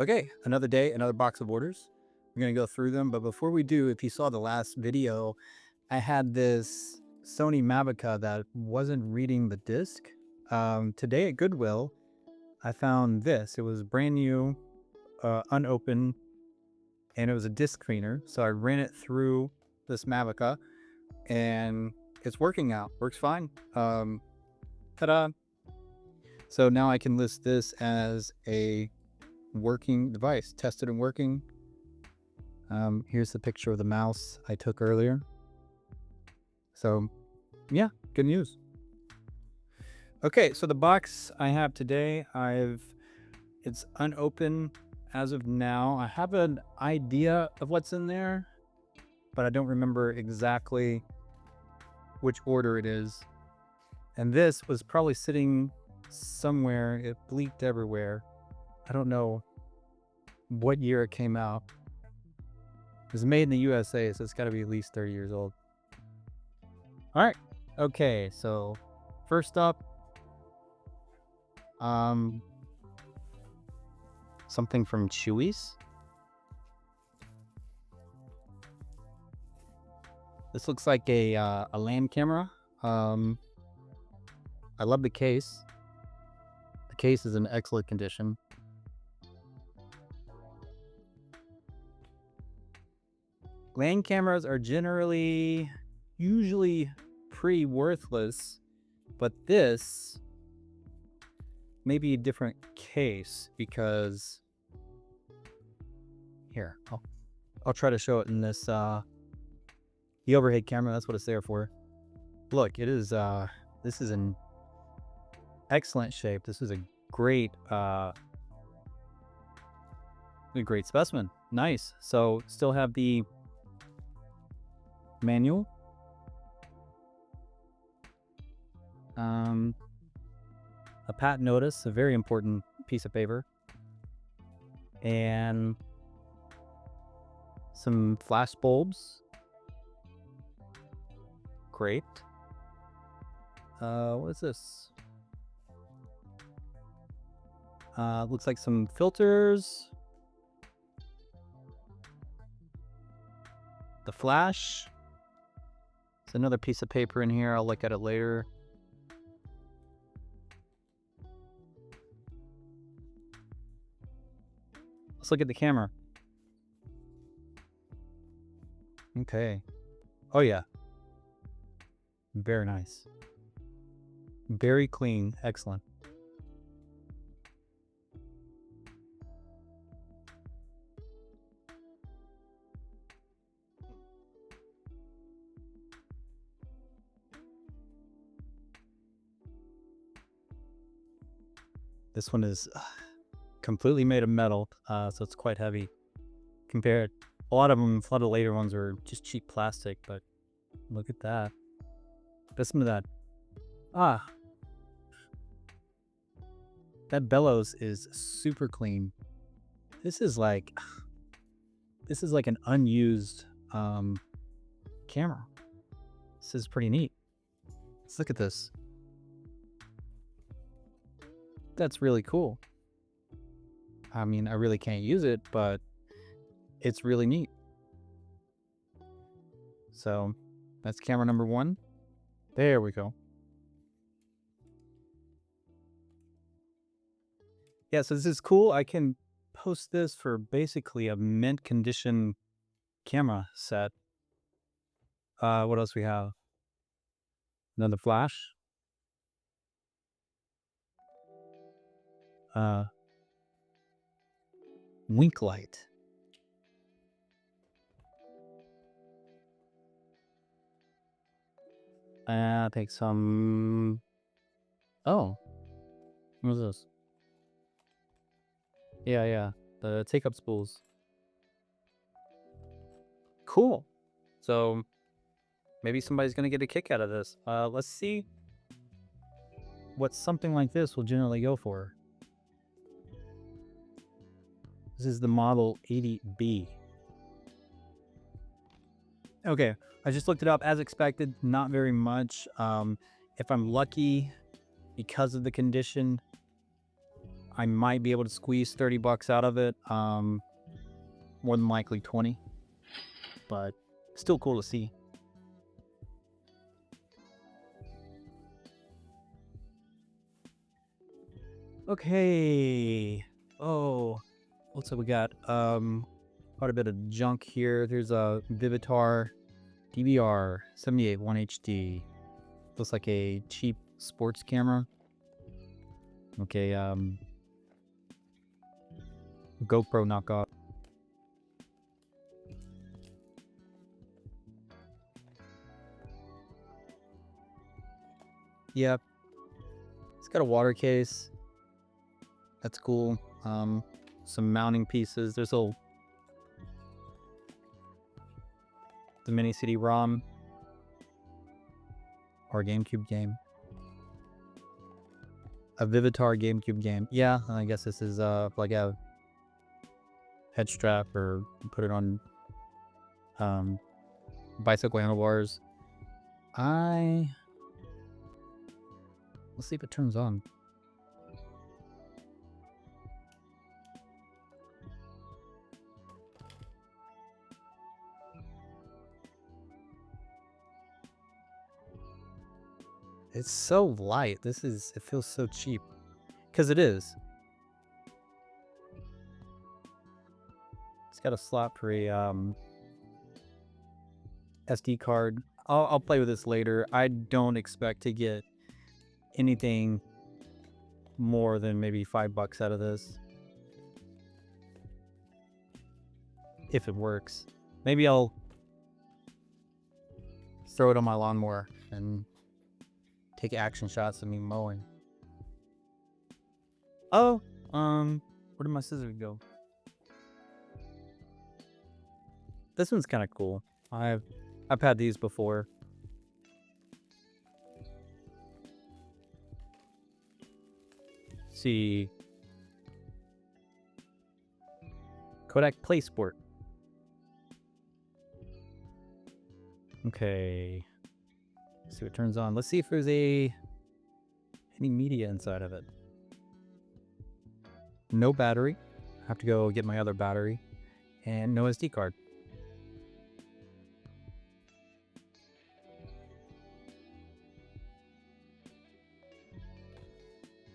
Okay, another day, another box of orders. We're gonna go through them, but before we do, if you saw the last video, I had this Sony Mavica that wasn't reading the disc. Today at Goodwill, I found this. It was brand new, unopened, and it was a disc cleaner. So I ran it through this Mavica, and it's working now. Works fine. Ta-da! So now I can list this as a working device, tested and working. Here's the picture of the mouse I took earlier. So yeah, good news. Okay, so the box I have today, it's unopened as of now. I have an idea of what's in there, but I don't remember exactly which order it is. And this was probably sitting somewhere. It leaked everywhere. I don't know what year it came out. It was made in the USA, so it's got to be at least 30 years old. All right. Okay, so first up, something from Chewy's. This looks like a land camera. I love the case. The case is in excellent condition. Land cameras are usually pretty worthless, but this may be a different case because here, I'll try to show it in this, the overhead camera. That's what it's there for. Look, this is in excellent shape. This is a great specimen. Nice. So still have the manual. A patent notice, a very important piece of paper, and some flash bulbs. Great. What is this? Looks like some filters. The flash. There's another piece of paper in here. I'll look at it later. Let's look at the camera. Okay. Oh yeah. Very nice. Very clean. Excellent. This one is completely made of metal, so it's quite heavy. Compared, a lot of the later ones are just cheap plastic, but look at that. Listen to that. That bellows is super clean. This is like an unused camera. This is pretty neat. Let's look at this. That's really cool. I mean, I really can't use it, but it's really neat. So that's camera number one. There we go. Yeah, so this is cool. I can post this for basically a mint condition camera set. What else we have? Another flash. Wink light. Take some. Oh, what is this? Yeah, the take-up spools. Cool. So maybe somebody's gonna get a kick out of this. Let's see what something like this will generally go for. This is the model 80B. Okay, I just looked it up as expected. Not very much. If I'm lucky, because of the condition, I might be able to squeeze 30 bucks out of it. More than likely 20, but still cool to see. Okay. Oh, what's up? We got quite a bit of junk here. There's a Vivitar DVR 78 1 HD. Looks like a cheap sports camera. Okay, GoPro knockoff. Yep. It's got a water case. That's cool. Some mounting pieces. There's the mini CD-ROM or GameCube game. A Vivitar GameCube game. Yeah, I guess this is like a head strap, or put it on bicycle handlebars. Let's see if it turns on. It's so light. It feels so cheap. Because it is. It's got a slot for a SD card. I'll play with this later. I don't expect to get anything more than maybe $5 out of this. If it works. Maybe I'll throw it on my lawnmower and take action shots of me mowing. Oh, where did my scissors go? This one's kind of cool. I've had these before. Let's see. Kodak PlaySport. Okay. Let's see what turns on. Let's see if there's any media inside of it. No battery. I have to go get my other battery. And no SD card.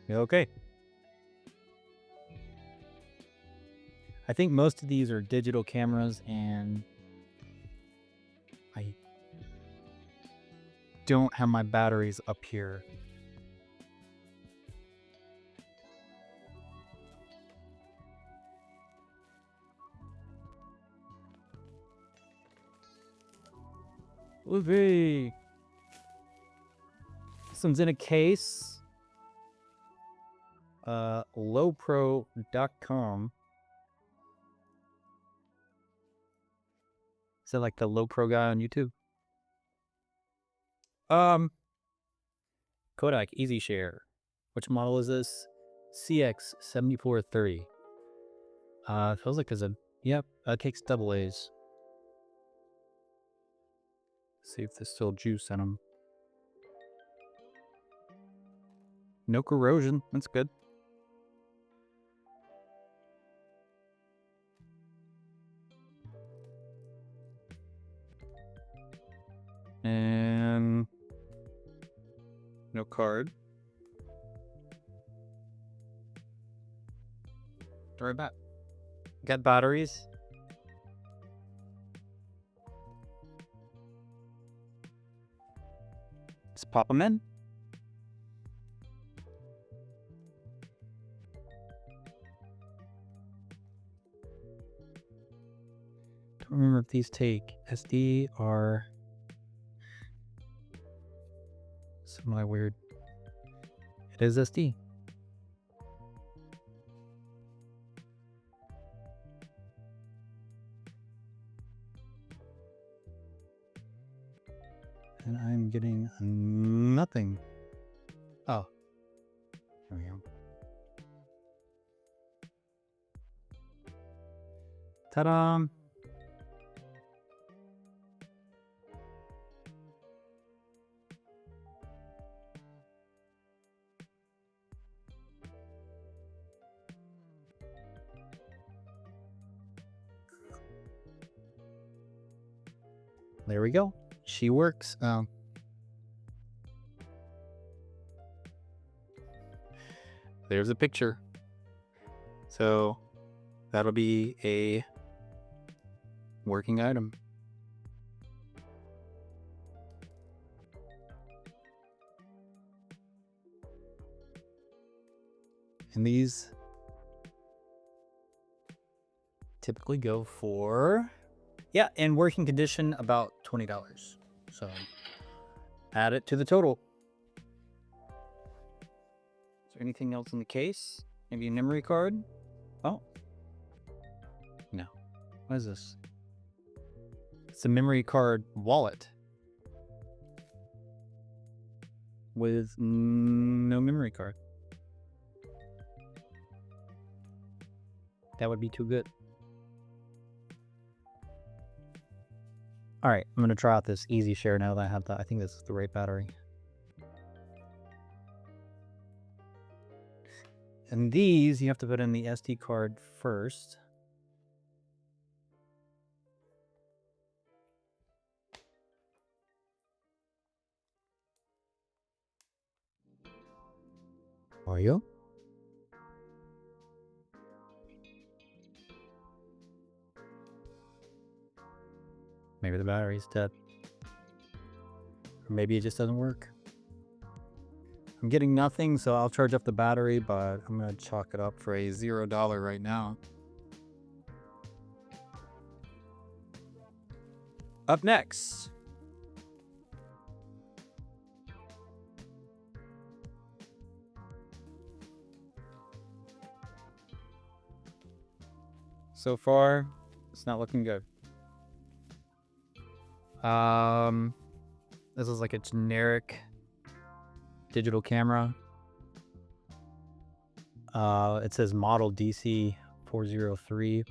Okay. I think most of these are digital cameras, and I don't have my batteries up here. Whoopee! This one's in a case. Lowpro.com. Is that like the low pro guy on YouTube? Kodak Easy Share. Which model is this? CX7430. Feels like there's a, yep, it takes double A's. See if there's still juice in them. No corrosion, that's good. And no card. Don't worry about it. Got batteries. Let's pop them in. Don't remember if these take SD or something like weird. It is SD. And I'm getting nothing. Oh. There we go. Ta-da! There we go. She works. There's a picture. So that'll be a working item. And these typically go for, yeah, in working condition, about $20. So add it to the total. Is there anything else in the case? Maybe a memory card? Oh. No. What is this? It's a memory card wallet with no memory card. That would be too good. All right, I'm going to try out this easy share now that I have that. I think this is the right battery. And these, you have to put in the SD card first. Are you? Maybe the battery's dead. Or maybe it just doesn't work. I'm getting nothing, so I'll charge up the battery, but I'm going to chalk it up for a $0 right now. Up next. So far, it's not looking good. This is like a generic digital camera. It says model DC403.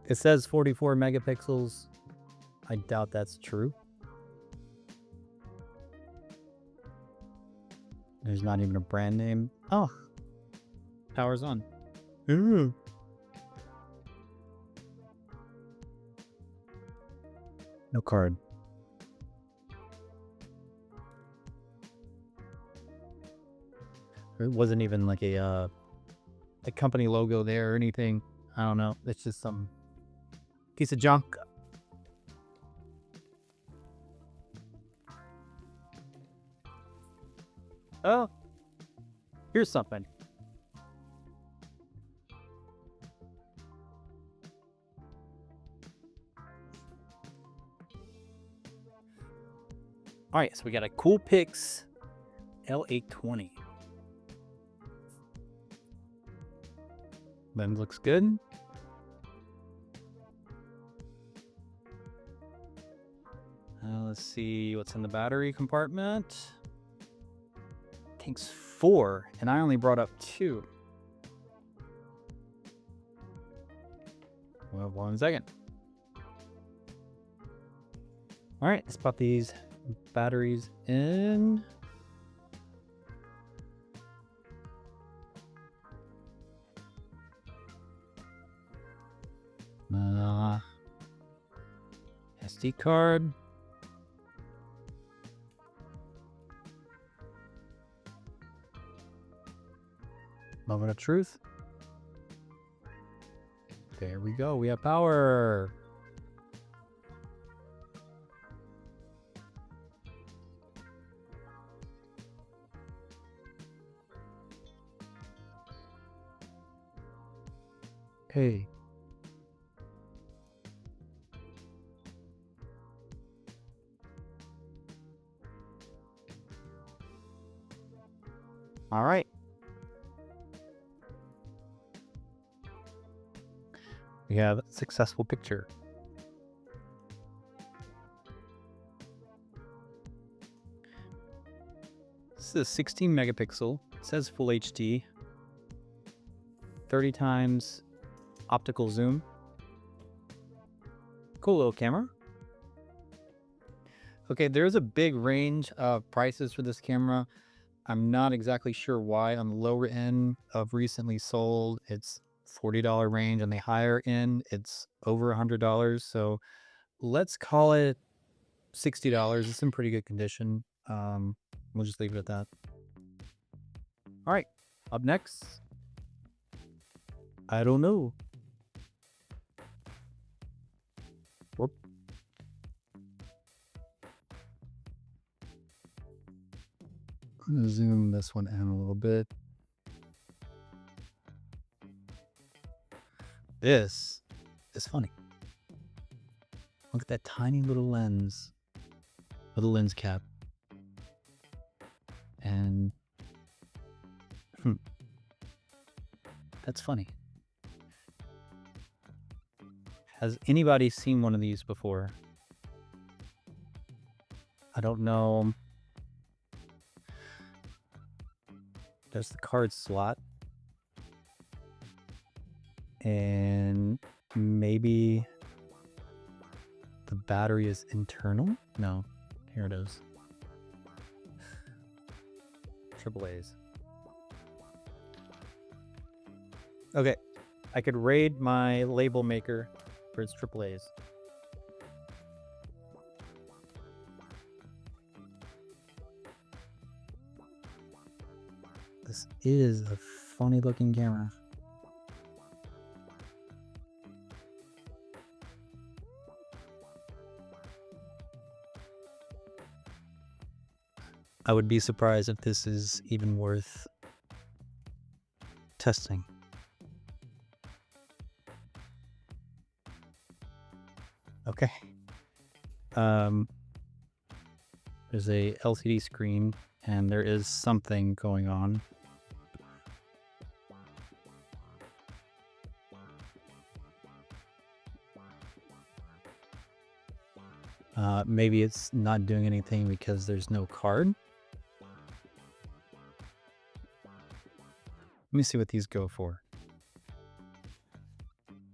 It says 44 megapixels. I doubt that's true. There's not even a brand name. Oh, power's on. Ooh. No card. It wasn't even like a company logo there or anything. I don't know. It's just some piece of junk. Oh, here's something. All right, so we got a Coolpix L820. Lens looks good. Let's see what's in the battery compartment. Takes 4, and I only brought up 2. Well, 1 second. All right, let's pop these batteries in. SD card. Moment of truth. There we go. We have power. Okay. All right. We have a successful picture. This is 16 megapixel. It says full HD. 30 times optical zoom. Cool little camera. Okay, there's a big range of prices for this camera. I'm not exactly sure why. On the lower end of recently sold, it's $40 range, and the higher end, it's over $100. So let's call it $60. It's in pretty good condition. We'll just leave it at that. All right, up next, I don't know. Whoop. I'm gonna zoom this one in a little bit. This is funny. Look at that tiny little lens, little lens cap. And that's funny. Has anybody seen one of these before? I don't know. There's the card slot. And maybe the battery is internal? No, here it is. AAA's. Okay, I could raid my label maker for its AAA's. This is a funny looking camera. I would be surprised if this is even worth testing. Okay. There's a LCD screen and there is something going on. Maybe it's not doing anything because there's no card. Let me see what these go for.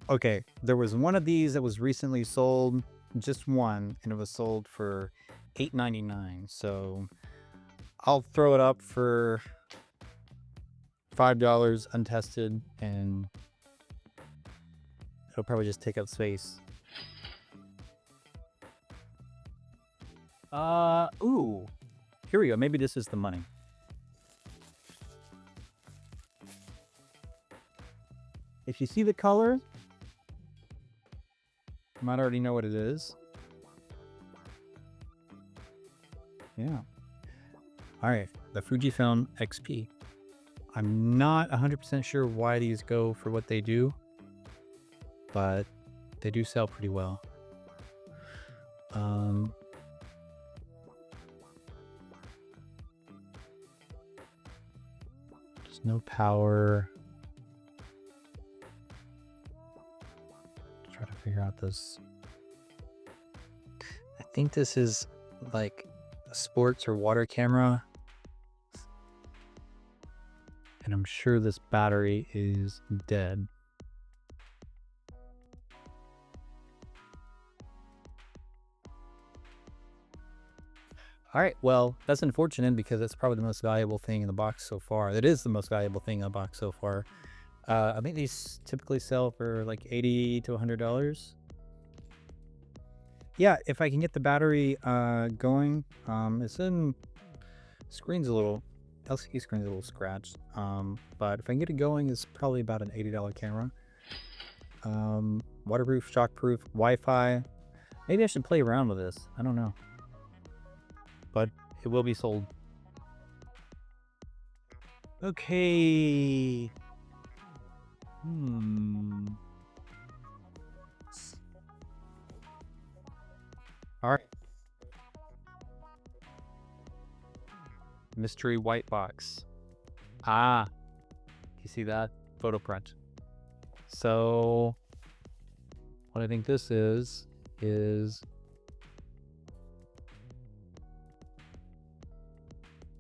Okay, there was one of these that was recently sold, just one, and it was sold for $8.99. So I'll throw it up for $5 untested, and it'll probably just take up space. Ooh, here we go. Maybe this is the money. If you see the color, you might already know what it is. Yeah. All right, the Fujifilm XP. I'm not 100% sure why these go for what they do, but they do sell pretty well. There's no power. Try to figure out this. I think this is like a sports or water camera. And I'm sure this battery is dead. All right, well, that's unfortunate because it's probably the most valuable thing in the box so far. It is the most valuable thing in the box so far. I think these typically sell for like $80 to $100. Yeah, if I can get the battery going, it's in screen's a little LCD screen's a little scratched. But if I can get it going, it's probably about an $80 camera. Waterproof, shockproof, Wi-Fi. Maybe I should play around with this. I don't know. But it will be sold. Okay. All right. Mystery white box. Ah, you see that? Photo print. So what I think this is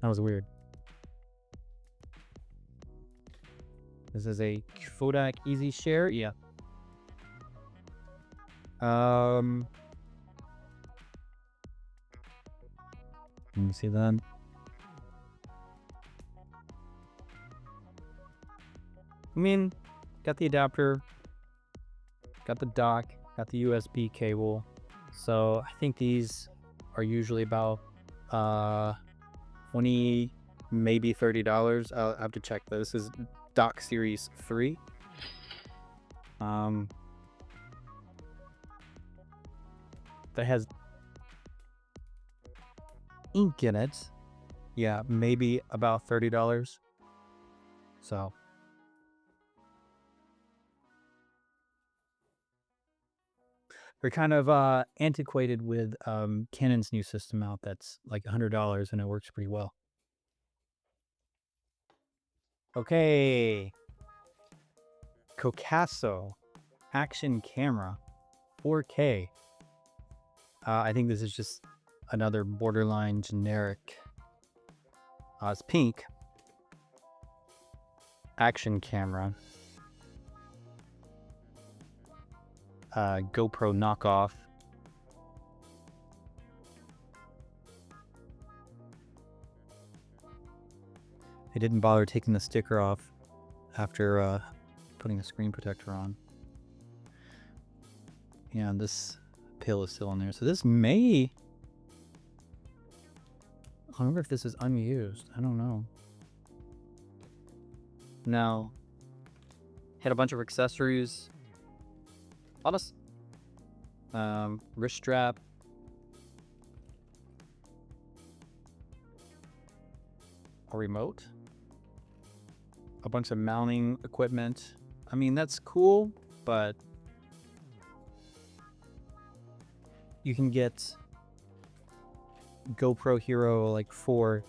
that was weird. This is a Kodak Easy Share. Yeah. Can you see that? I mean, got the adapter, got the dock, got the USB cable. So I think these are usually about 20, maybe $30. I'll have to check. This is dock series 3. That has ink in it. Yeah, maybe about $30. So they're kind of antiquated with Canon's new system out that's like $100 and it works pretty well. Okay. Kokaso action camera 4K. I think this is just another borderline generic. It's pink. Action camera. GoPro knockoff. I didn't bother taking the sticker off after putting a screen protector on. Yeah, this pill is still in there. So this may... I wonder if this is unused. I don't know. No. Had a bunch of accessories. Wrist strap. A remote. A bunch of mounting equipment. I mean, that's cool, but you can get GoPro Hero like 4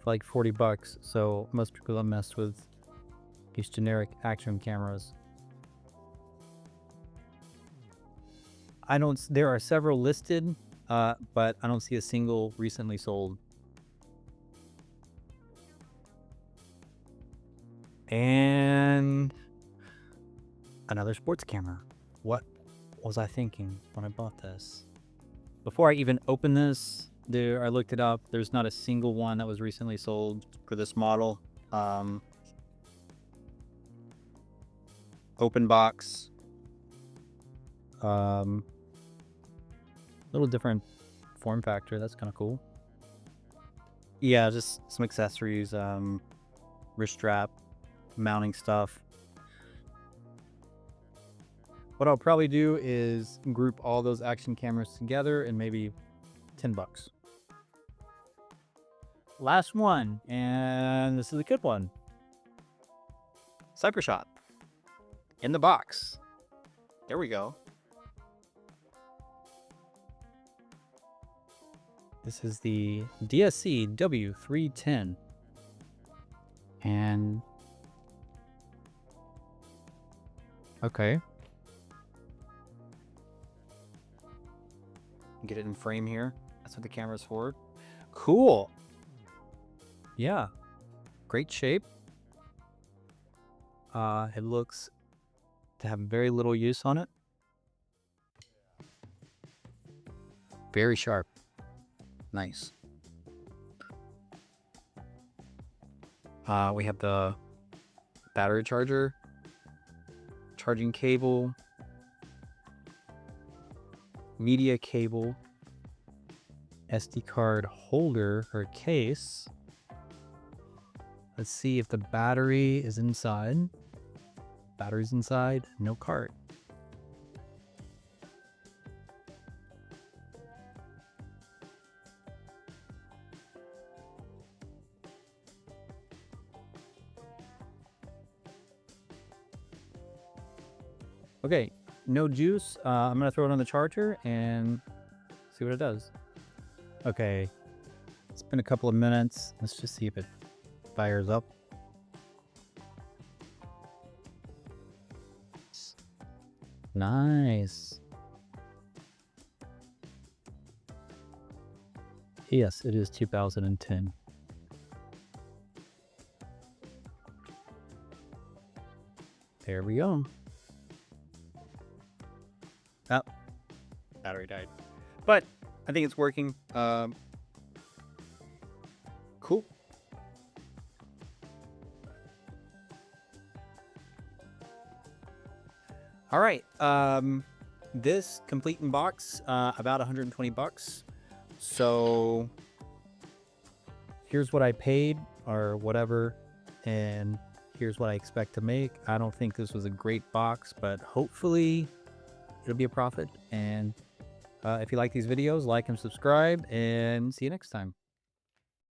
for like $40. So most people don't mess with these generic action cameras. There are several listed, but I don't see a single recently sold. And another sports camera. What was I thinking when I bought this? Before I even opened this, I looked it up. There's not a single one that was recently sold for this model. Open box. Little different form factor. That's kind of cool. Yeah, just some accessories, wrist strap, mounting stuff. What I'll probably do is group all those action cameras together and maybe $10. Last one, and this is a good one. Cybershot in the box. There we go. This is the DSC W310. And okay. Get it in frame here. That's what the camera's for. Cool. Yeah. Great shape. It looks to have very little use on it. Very sharp. Nice. We have the battery charger, charging cable, media cable, SD card holder or case. Let's see if the battery is inside. Battery's inside, no cart. Okay, no juice. I'm gonna throw it on the charger and see what it does. Okay, it's been a couple of minutes. Let's just see if it fires up. Nice. Yes, it is 2010. There we go. Oh, battery died. But I think it's working. Cool. All right. This complete in box, about 120 bucks. So here's what I paid or whatever, and here's what I expect to make. I don't think this was a great box, but hopefully it'll be a profit. And if you like these videos, like and subscribe, and see you next time.